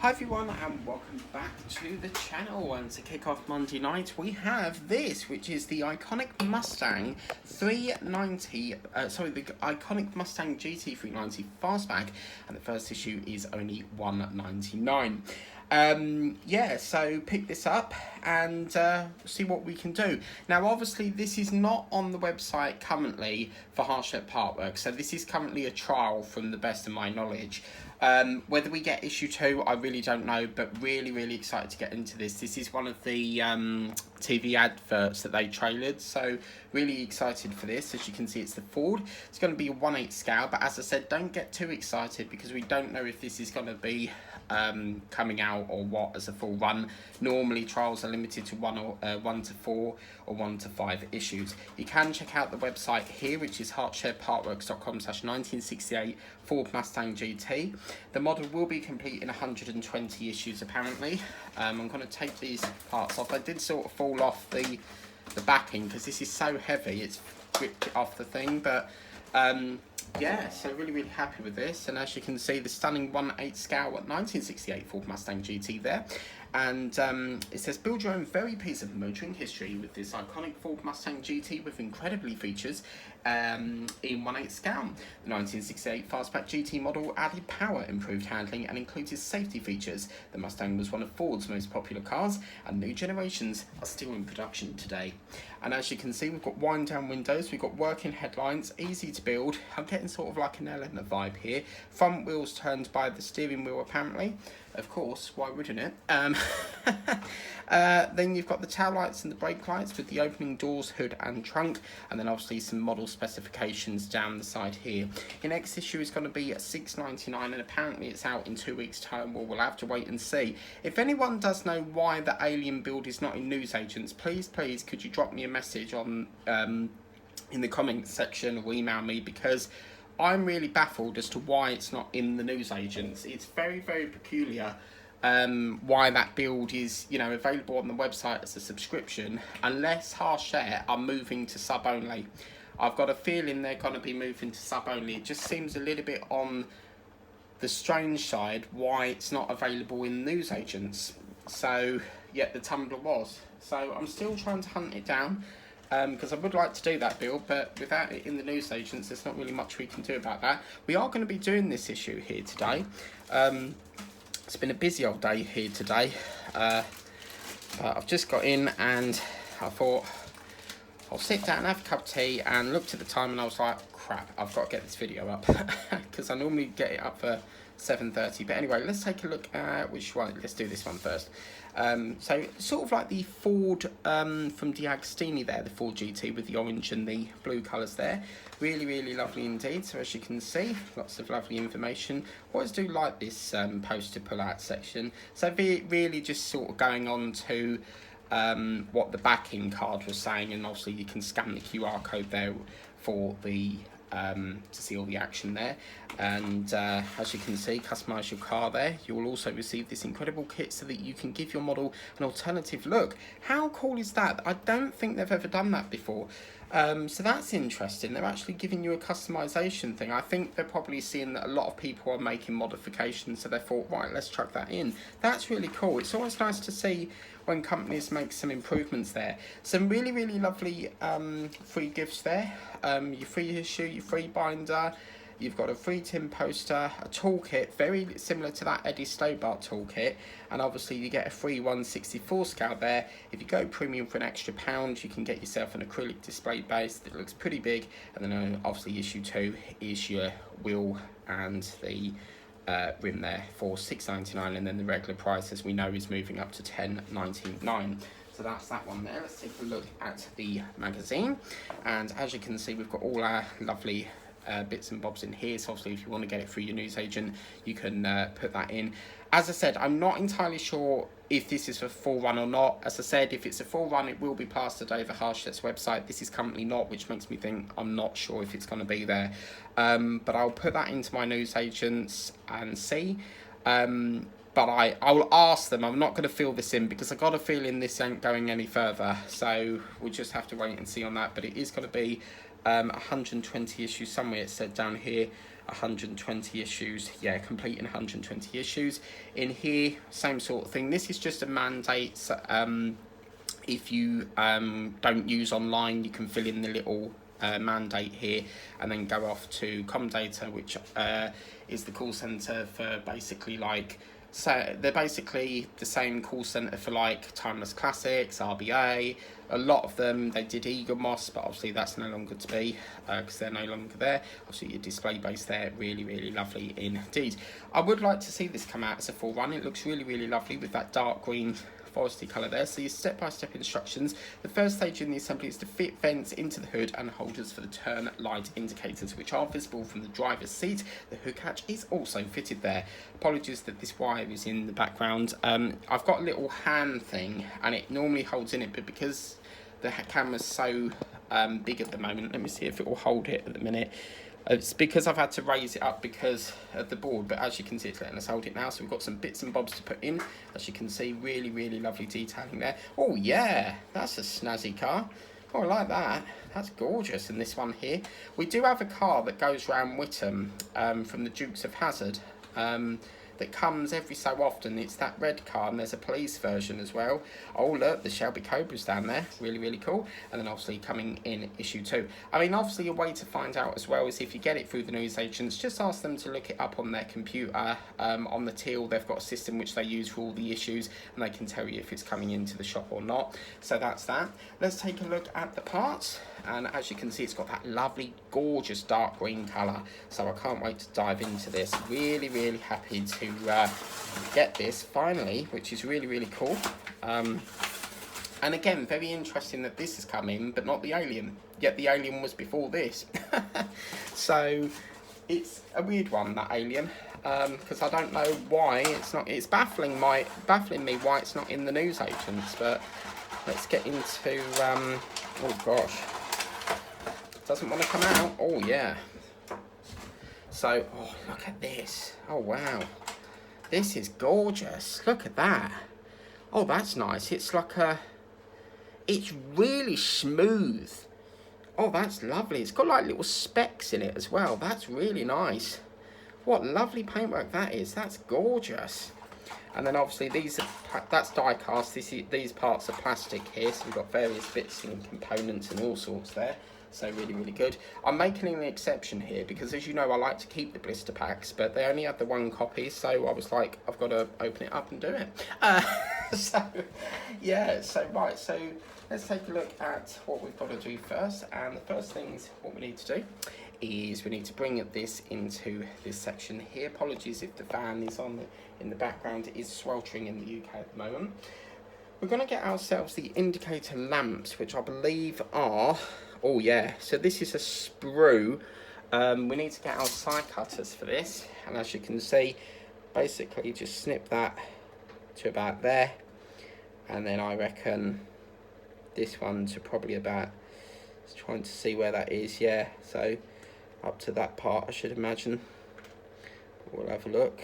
Hi everyone and welcome back to the channel, and to kick off Monday night we have this, which is the iconic Mustang 390, the iconic Mustang GT 390 Fastback, and the first issue is only $1.99. So pick this up and see what we can do. Now obviously this is not on the website currently for Partwork, so this is currently a trial from the best of my knowledge. Whether we get issue 2, I really don't know, but really excited to get into this. This is one of the TV adverts that they trailered, so really excited for this. As you can see, it's the Ford. It's going to be a 1/8 scale, but as I said, don't get too excited because we don't know if this is going to be coming out or what as a full run. Normally trials are limited to 1 to 4 or 1 to 5 issues. You can check out the website here, which is heartsharepartworks.com/1968 Ford Mustang GT. The model will be complete in 120 issues apparently. I'm going to take these parts off. I did sort of fall off the backing because this is so heavy, it's ripped it off the thing, but yeah, so really happy with this. And as you can see, the stunning 1/8 scale at 1968 Ford Mustang GT there. And it says, build your own very piece of motoring history with this iconic Ford Mustang GT with incredibly features in 1/8 scale. The 1968 Fastback GT model added power, improved handling, and included safety features. The Mustang was one of Ford's most popular cars, and new generations are still in production today. And as you can see, we've got wind down windows, we've got working headlights, easy to build. I'm getting sort of like an Eleanor vibe here. Front wheels turned by the steering wheel apparently. Of course, why wouldn't it? Then you've got the tail lights and the brake lights with the opening doors, hood and trunk, and then obviously some model specifications down the side here. The next issue is going to be at $6.99, and apparently it's out in 2 weeks time. Well, we'll have to wait and see. If anyone does know why the alien build is not in newsagents, please could you drop me a message on in the comments section or email me, because I'm really baffled as to why it's not in the newsagents. It's very peculiar why that build is, available on the website as a subscription, unless Share are moving to sub only. I've got a feeling they're going to be moving to sub only. It just seems a little bit on the strange side why it's not available in newsagents. So yet the Tumblr was. So I'm still trying to hunt it down, because I would like to do that build, but without it in the newsagents, there's not really much we can do about that. We are going to be doing this issue here today. It's been a busy old day here today. But I've just got in and I thought I'll sit down and have a cup of tea, and looked at the time and I was like, crap, I've got to get this video up because I normally get it up for 7:30. But anyway, let's take a look at which one. Let's do this one first. So sort of like the Ford from D'Agostini there, the Ford GT with the orange and the blue colours there. Really lovely indeed. So as you can see, lots of lovely information. Always do like this poster pull out section. So really just sort of going on to what the backing card was saying, and obviously you can scan the QR code there for the to see all the action there. And as you can see, customise your car there. You will also receive this incredible kit so that you can give your model an alternative look. How cool is that? I don't think they've ever done that before. So that's interesting. They're actually giving you a customization thing. I think they're probably seeing that a lot of people are making modifications, so they thought, right, let's chuck that in. That's really cool. It's always nice to see when companies make some improvements there. Some really lovely free gifts there. Your free issue, your free binder. You've got a free tin poster, a toolkit, very similar to that Eddie Stobart toolkit, and obviously you get a free 1/64 scale there. If you go premium for an extra £1, you can get yourself an acrylic display base that looks pretty big, and then obviously issue 2 is your wheel and the rim there for $6.99, and then the regular price, as we know, is moving up to $10.99. So that's that one there. Let's take a look at the magazine, and as you can see, we've got all our lovely bits and bobs in here. So obviously if you want to get it through your newsagent, you can put that in. As I said, I'm not entirely sure if this is a full run or not. As I said, if it's a full run, it will be plastered over Harshet's website. This is currently not, which makes me think I'm not sure if it's going to be there. But I'll put that into my newsagents and see. But I will ask them. I'm not going to fill this in because I got a feeling this ain't going any further. So we'll just have to wait and see on that. But it is going to be 120 issues somewhere, it said down here. 120 issues. Yeah, completing 120 issues. In here, same sort of thing. This is just a mandate. If you don't use online, you can fill in the little mandate here and then go off to Comdata, which is the call center for basically like, so they're basically the same call center for like Timeless Classics, RBA. A lot of them, they did Eagle Moss, but obviously that's no longer to be because they're no longer there. Obviously your display base there, really, really lovely indeed. I would like to see this come out as a full run. It looks really, really lovely with that dark green foresty colour there. So your step-by-step instructions. The first stage in the assembly is to fit vents into the hood and holders for the turn light indicators, which are visible from the driver's seat. The hood catch is also fitted there. Apologies that this wire is in the background. I've got a little hand thing and it normally holds in it, but because the camera's so big at the moment, let me see if it will hold it at the minute. It's because I've had to raise it up because of the board, but as you can see, it's letting us hold it now. So we've got some bits and bobs to put in. As you can see, really, really lovely detailing there. Oh yeah, that's a snazzy car. Oh, I like that. That's gorgeous. And this one here, we do have a car that goes around Whittam from the Dukes of Hazzard. That comes every so often. It's that red car, and there's a police version as well. Oh look, the Shelby Cobra's down there, really, really cool. And then obviously coming in issue 2. I mean, obviously a way to find out as well is if you get it through the newsagents, just ask them to look it up on their computer. On the till, they've got a system which they use for all the issues, and they can tell you if it's coming into the shop or not. So that's that. Let's take a look at the parts. And as you can see, it's got that lovely, gorgeous dark green colour. So I can't wait to dive into this. Really, really happy to get this finally, which is really, really cool. And again, very interesting that this has come in, but not the Alien. Yet the Alien was before this. So it's a weird one, that Alien. Because I don't know why it's not. It's baffling me why it's not in the newsagents. But let's get into. Oh gosh. Doesn't want to come out. Oh yeah. So, oh, look at this. Oh wow. This is gorgeous. Look at that. Oh, that's nice. It's like a, it's really smooth. Oh, that's lovely. It's got like little specks in it as well. That's really nice. What lovely paintwork that is. That's gorgeous. And then obviously these are, that's die cast. These parts are plastic here. So we've got various bits and components and all sorts there. So really, really good. I'm making an exception here because, as you know, I like to keep the blister packs, but they only had the one copy, so I was like, I've got to open it up and do it. So, yeah, so right, so let's take a look at what we've got to do first. And the first things, what we need to do is we need to bring this into this section here. Apologies if the fan is on in the background. It is sweltering in the UK at the moment. We're going to get ourselves the indicator lamps, which I believe are... Oh yeah, so this is a sprue. We need to get our side cutters for this, and as you can see, basically just snip that to about there, and then I reckon this one to probably about, just trying to see where that is, yeah, so up to that part I should imagine. We'll have a look.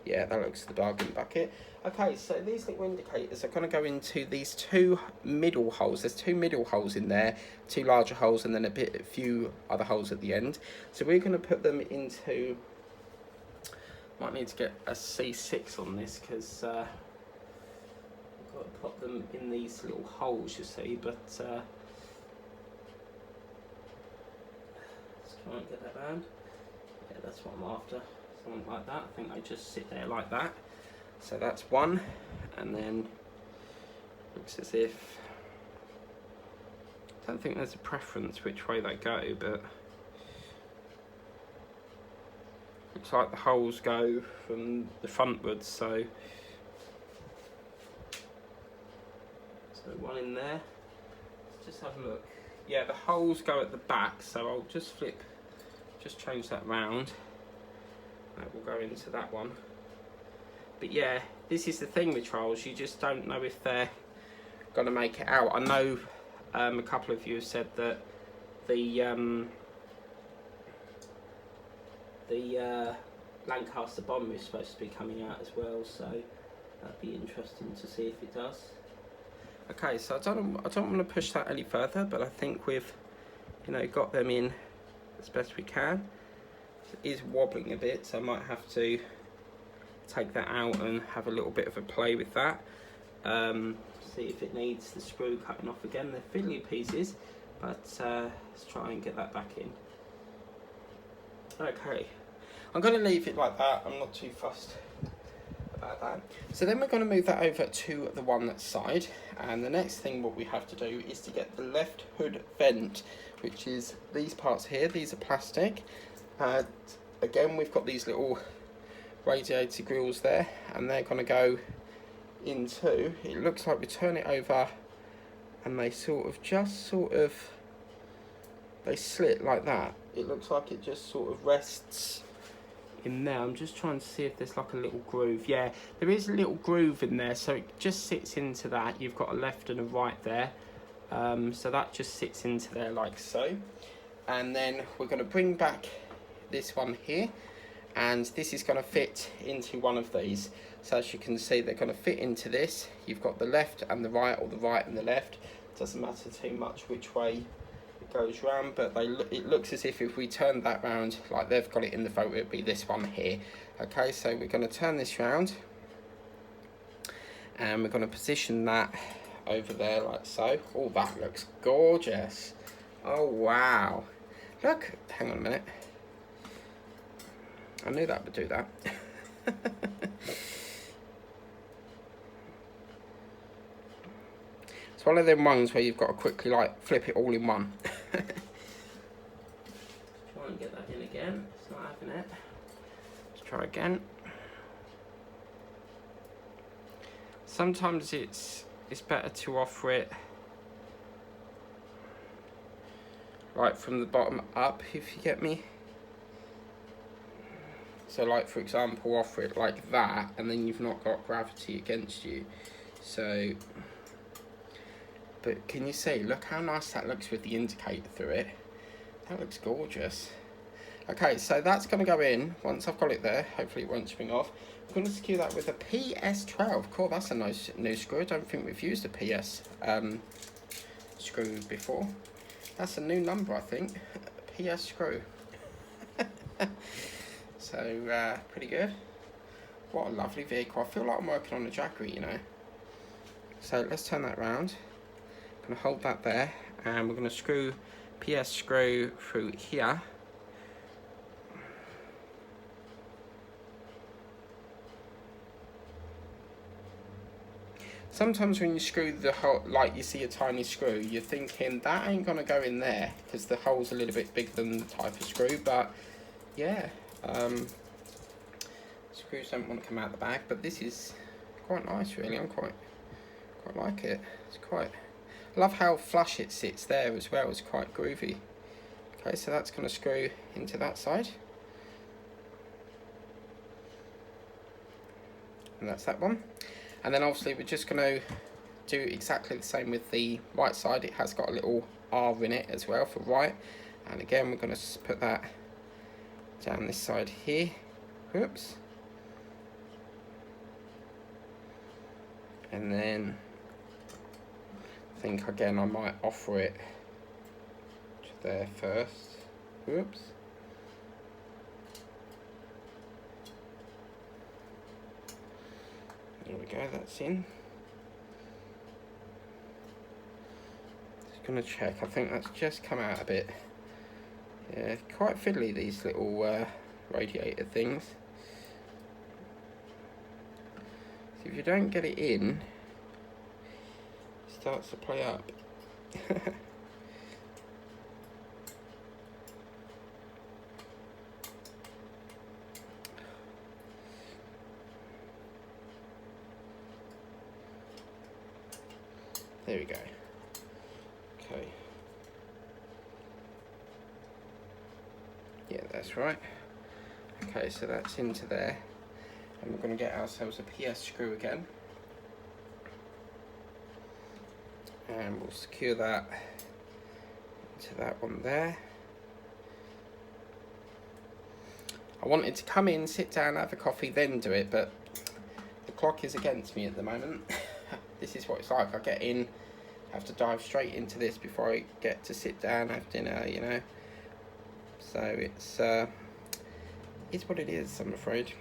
Yeah, that looks the bargain bucket. Okay, so these little indicators are going to go into these two middle holes. There's two middle holes in there, two larger holes, and then a few other holes at the end. So we're going to put them into, might need to get a C6 on this because I've got to put them in these little holes, you see, but let's try and get that round. Yeah, that's what I'm after. Something like that. I think they just sit there like that. So that's one, and then looks as if, I don't think there's a preference which way they go, but looks like the holes go from the frontwards, so one in there. Let's just have a look. Yeah, the holes go at the back, so I'll just change that round. That will go into that one. But yeah, this is the thing with trials, you just don't know if they're going to make it out. I know a couple of you have said that the Lancaster bomber is supposed to be coming out as well, so that'd be interesting to see if it does. Okay, so I don't want to push that any further, but I think we've, got them in as best we can. is wobbling a bit, so I might have to take that out and have a little bit of a play with that. See if it needs the screw cutting off again. They're fiddly pieces, but let's try and get that back in. Okay, I'm going to leave it like that. I'm not too fussed about that. So then we're going to move that over to the one side, and the next thing what we have to do is to get the left hood vent, which is these parts here. These are plastic. Again, we've got these little radiator grills there, and they're going to go into, it looks like we turn it over and they they slit like that. It looks like it just sort of rests in there. I'm just trying to see if there's like a little groove. Yeah, there is a little groove in there, so it just sits into that. You've got a left and a right there, so that just sits into there like so. And then we're going to bring back this one here, and this is going to fit into one of these. So as you can see, they're going to fit into this. You've got the left and the right, or the right and the left. Doesn't matter too much which way it goes round, but it looks as if we turned that round like they've got it in the photo, it'd be this one here. Okay, so we're going to turn this round, and we're going to position that over there like so. Oh, that looks gorgeous. Oh wow, look, hang on a minute, I knew that would do that. It's one of them ones where you've got to quickly like flip it all in one. Try and get that in again. It's not having it. Let's try again. Sometimes it's better to offer it like from the bottom up, if you get me. So like, for example, offer it like that, and then you've not got gravity against you. So, but can you see, look how nice that looks with the indicator through it. That looks gorgeous. Okay, so that's going to go in. Once I've got it there, hopefully it won't spring off. I'm going to secure that with a PS12. Cool, that's a nice new screw. I don't think we've used a PS screw before. That's a new number, I think. PS screw. So, pretty good. What a lovely vehicle. I feel like I'm working on a Jaggery, you know. So let's turn that around. I'm going to hold that there, and we're going to screw PS screw through here. Sometimes when you screw the hole, like you see a tiny screw, you're thinking that ain't going to go in there because the hole's a little bit bigger than the type of screw, but yeah. Screws don't want to come out the bag, but this is quite nice really. I'm quite like it. It's quite, I love how flush it sits there as well. It's quite groovy. Okay, so that's going to screw into that side, and that's that one. And then obviously we're just going to do exactly the same with the right side. It has got a little R in it as well for right, and again we're going to put that down this side here. Whoops. And then I think again I might offer it to there first. Whoops. There we go, that's in. Just gonna check, I think that's just come out a bit. Yeah, quite fiddly, these little radiator things. So if you don't get it in, it starts to play up. There we go. Okay. Yeah, that's right. Okay, so that's into there. And we're going to get ourselves a PS screw again. And we'll secure that into that one there. I wanted to come in, sit down, have a coffee, then do it, but the clock is against me at the moment. This is what it's like. I get in, have to dive straight into this before I get to sit down, have dinner, you know. So it's Is what it is, I'm afraid.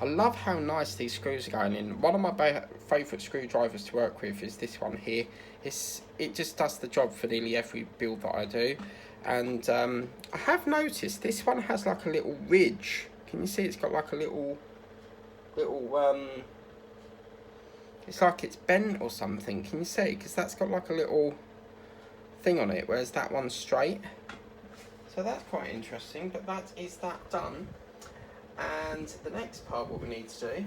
I love how nice these screws are going in. One of my favourite screwdrivers to work with is this one here. It just does the job for nearly every build that I do. And I have noticed this one has like a little ridge. Can you see it's got like a little it's like it's bent or something. Can you see? Because that's got like a little thing on it, whereas that one's straight. So that's quite interesting, but that done. And the next part, what we need to do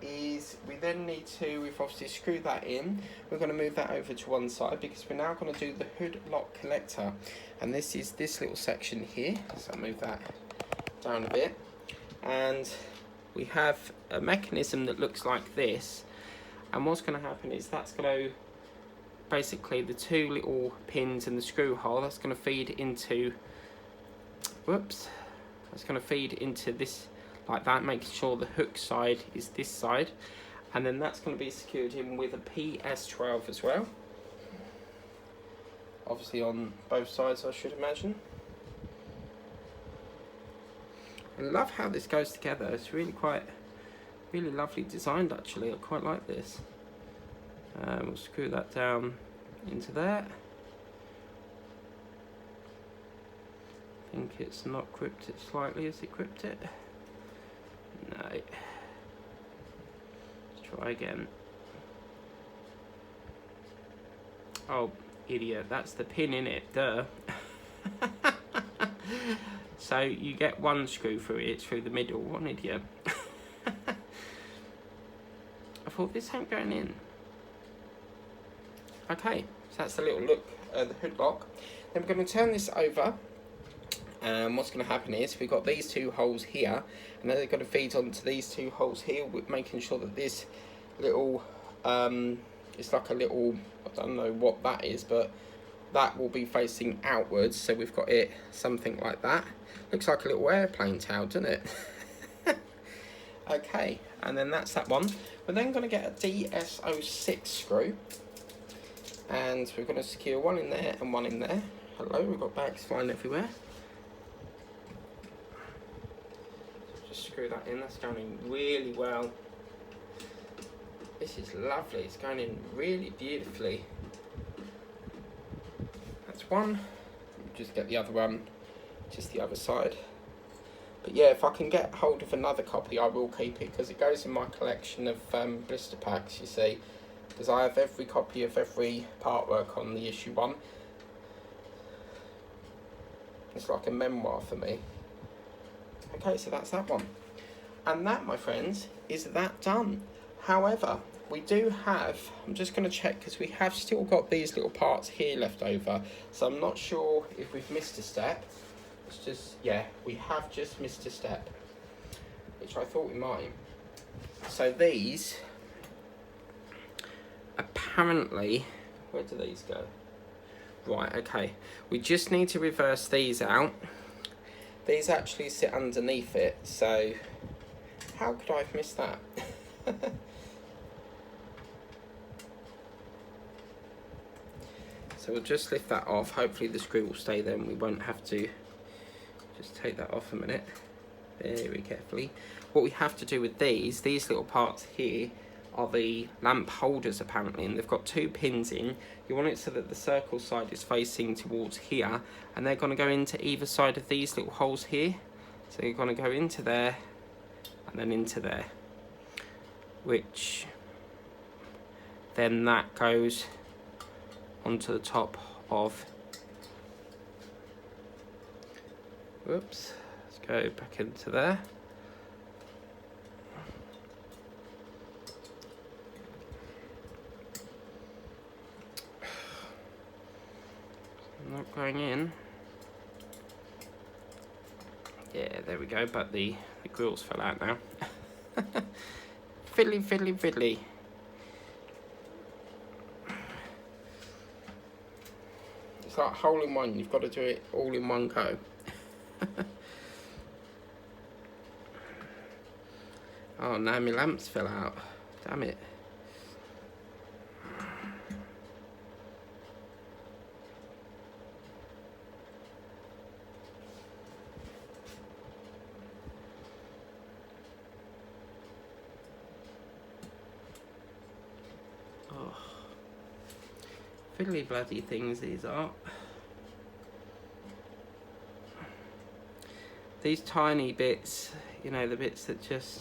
is we then need to, we've obviously screwed that in, we're going to move that over to one side because we're now going to do the hood lock connector, and this is this little section here. So I'll move that down a bit, and we have a mechanism that looks like this, and what's going to happen is that's going to basically the two little pins and the screw hole, that's going to feed into, that's going to feed into this like that, making sure the hook side is this side, and then that's going to be secured in with a PS12 as well, obviously on both sides I should imagine. I love how this goes together. It's really lovely designed actually. I quite like this. We'll screw that down into there. I think it's not gripped it slightly. Is it gripped it? No. Let's try again. Oh, idiot. That's the pin in it. Duh. So you get one screw through it, through the middle. What an idiot. I thought this ain't going in. Okay, so that's the little look at the hood lock. Then we're going to turn this over. What's going to happen is we've got these two holes here, and then they're going to feed onto these two holes here, with making sure that this little, it's like a little, I don't know what that is, but that will be facing outwards. So we've got it something like that. Looks like a little airplane tail, doesn't it? Okay, and then that's that one. We're then going to get a DS06 screw, and we're going to secure one in there and one in there. Hello, we've got bags flying everywhere. Just screw that in. That's going in really well. This is lovely. It's going in really beautifully. That's one. Just get the other one, just the other side. But yeah, if I can get hold of another copy, I will keep it, because it goes in my collection of blister packs, you see. Because I have every copy of every Partwork on the issue 1. It's like a memoir for me. Okay, so that's that one. And that, my friends, is that done. However, we do have, I'm just going to check, because we have still got these little parts here left over. So I'm not sure if we've missed a step. It's just, yeah, we have just missed a step, which I thought we might. So these, apparently, where do these go? Right, okay. We just need to reverse these out. These actually sit underneath it, so how could I have missed that? So we'll just lift that off. Hopefully the screw will stay there and we won't have to just take that off a minute very carefully. What we have to do with these little parts here are the lamp holders apparently, and they've got 2 pins in. You want it so that the circle side is facing towards here, and they're going to go into either side of these little holes here. So you're going to go into there and then into there, which then that goes onto the top of, whoops, let's go back into there. Not going in. Yeah, there we go, but the grills fell out now. Fiddly, fiddly, fiddly. It's like hole in one, you've got to do it all in one go. Oh, now my lamps fell out. Damn it. Fiddly bloody things these are. These tiny bits, you know, the bits that just,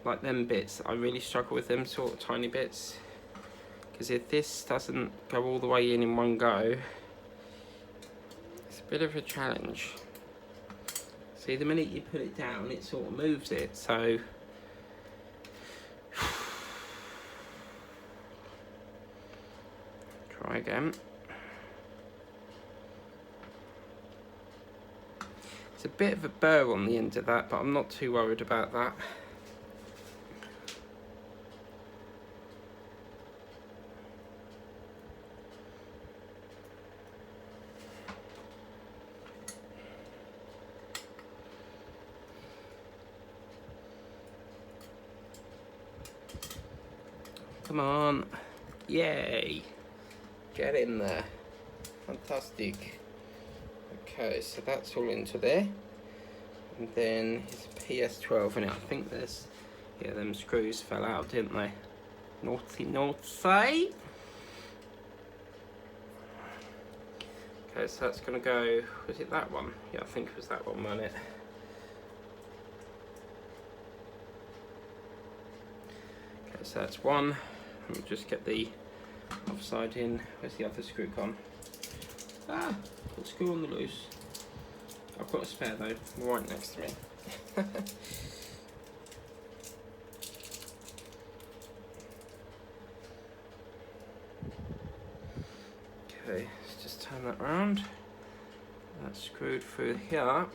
like them bits, I really struggle with them sort of tiny bits. Because if this doesn't go all the way in one go, it's a bit of a challenge. See, the minute you put it down, it sort of moves it, so... Try again. It's a bit of a burr on the end of that, but I'm not too worried about that. Come on. Yay. Get in there. Fantastic. Okay, so that's all into there. And then it's PS12 in it. I think there's, yeah, them screws fell out, didn't they? Naughty, naughty. Okay, so that's gonna go, was it that one? Yeah, I think it was that one, wasn't it? Okay, so that's one. We'll just get the other side in. Where's the other screw gone? Ah, got a screw on the loose. I've got a spare though, right next to me. Okay, let's just turn that round. That's screwed through here.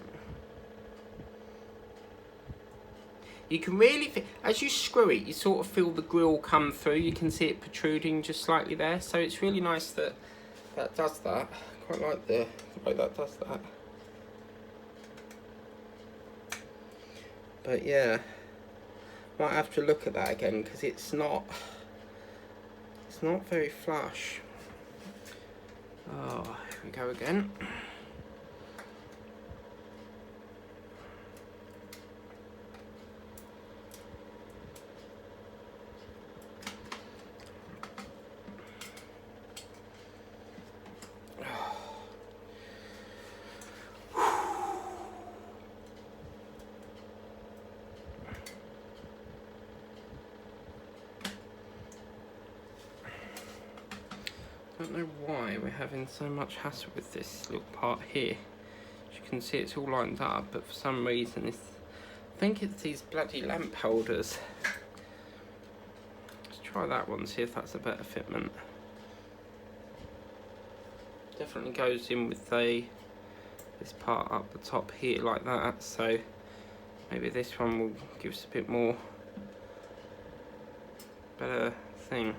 You can really, as you screw it, you sort of feel the grill come through. You can see it protruding just slightly there. So it's really nice that that does that. I quite like the way that does that. But yeah, might have to look at that again because it's not very flush. Oh, here we go again. I don't know why we're having so much hassle with this little part here. As you can see, it's all lined up, but for some reason it's, I think it's these bloody lamp holders. Let's try that one, see if that's a better fitment. Definitely goes in with this part up the top here like that, so maybe this one will give us a bit more better thing.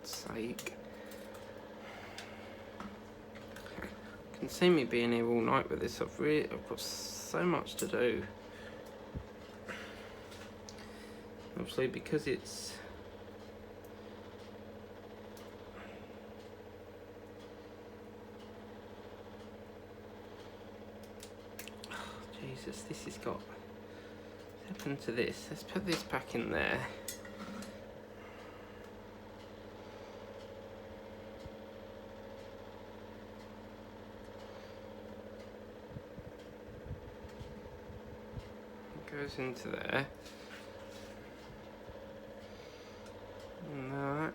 Sake. You can see me being here all night with this. I've got so much to do. Obviously, because it's Jesus, this has got, what's happened to this? Let's put this back in there. Goes into there. And that.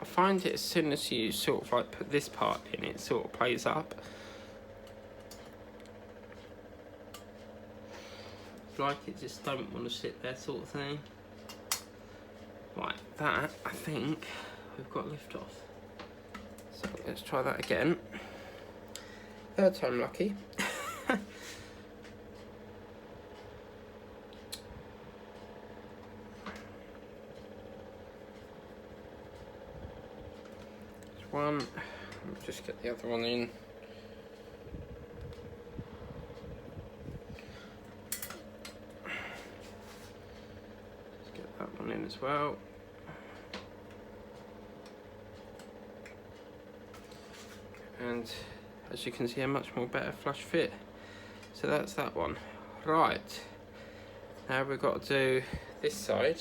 I find it as soon as you sort of like put this part in, it sort of plays up. It's like it just don't want to sit there sort of thing. Like that, I think we've got lift off. So let's try that again. Third time lucky. There's one. Let me just get the other one in. Let's get that one in as well. And as you can see, a much more better flush fit. So that's that one. Right, now we've got to do this side.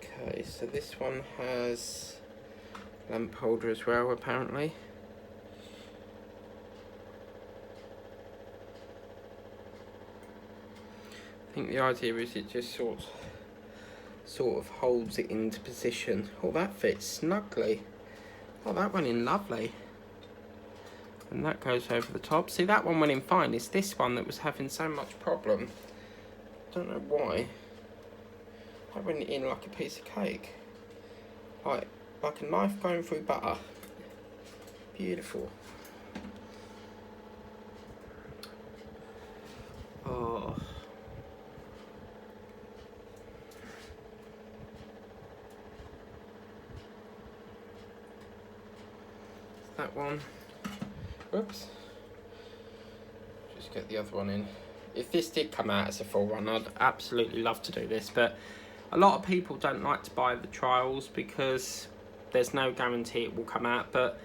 Okay, so this one has lamp holder as well, apparently. I think the idea is it just sort of holds it into position. Oh, that fits snugly. Oh, that went in lovely. And that goes over the top. See, that one went in fine. It's this one that was having so much problem. Don't know why. That went in like a piece of cake. Like a knife going through butter. Beautiful. Oh. That one. Whoops. Just get the other one in. If this did come out as a full run, I'd absolutely love to do this, but a lot of people don't like to buy the trials because there's no guarantee it will come out. But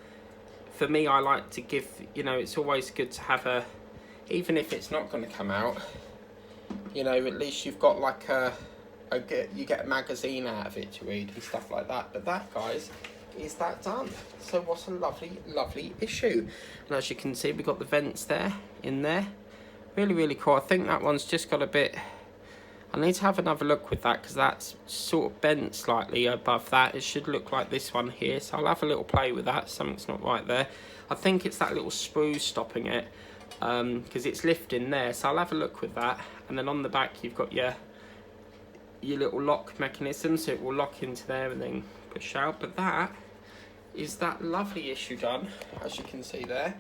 for me, I like to give, you know, it's always good to have a, even if it's not going to come out, you know, at least you've got like you get a magazine out of it to read and stuff like that. But that, guys, is that done. So what a lovely issue. And as you can see, we've got the vents there, in there. Really cool. I think that one's just got a bit, I need to have another look with that because that's sort of bent slightly above that. It should look like this one here, so I'll have a little play with that. Something's not right there. I think it's that little sprue stopping it because it's lifting there, so I'll have a look with that. And then on the back you've got your little lock mechanism, so it will lock into there and then push out. But that is that lovely issue done, as you can see there.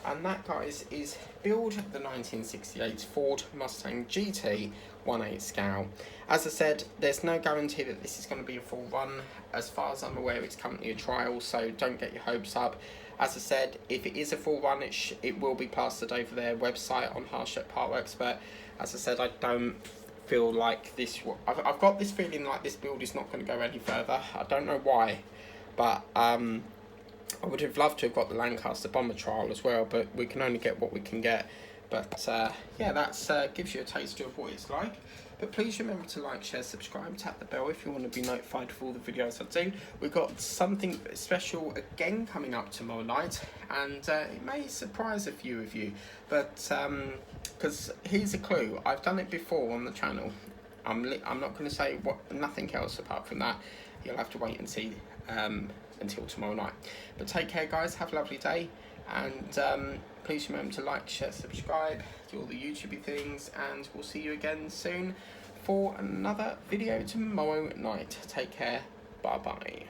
And that, guys, is build the 1968 Ford Mustang GT 1/8 scale. As I said, there's no guarantee that this is going to be a full run. As far as I'm aware, it's currently a trial, so don't get your hopes up. As I said, if it is a full run, it will be plastered over their website on Partwork. But as I said, I don't feel like this. I've got this feeling like this build is not going to go any further. I don't know why, but I would have loved to have got the Lancaster Bomber trial as well, but we can only get what we can get. But yeah, that gives you a taste of what it's like. But please remember to like, share, subscribe, tap the bell if you want to be notified of all the videos I do. We've got something special again coming up tomorrow night, and it may surprise a few of you. But because here's a clue, I've done it before on the channel. I'm not going to say nothing else apart from that. You'll have to wait and see until tomorrow night. But take care, guys. Have a lovely day, and please remember to like, share, subscribe, do all the YouTubey things, and we'll see you again soon for another video tomorrow night. Take care. Bye bye.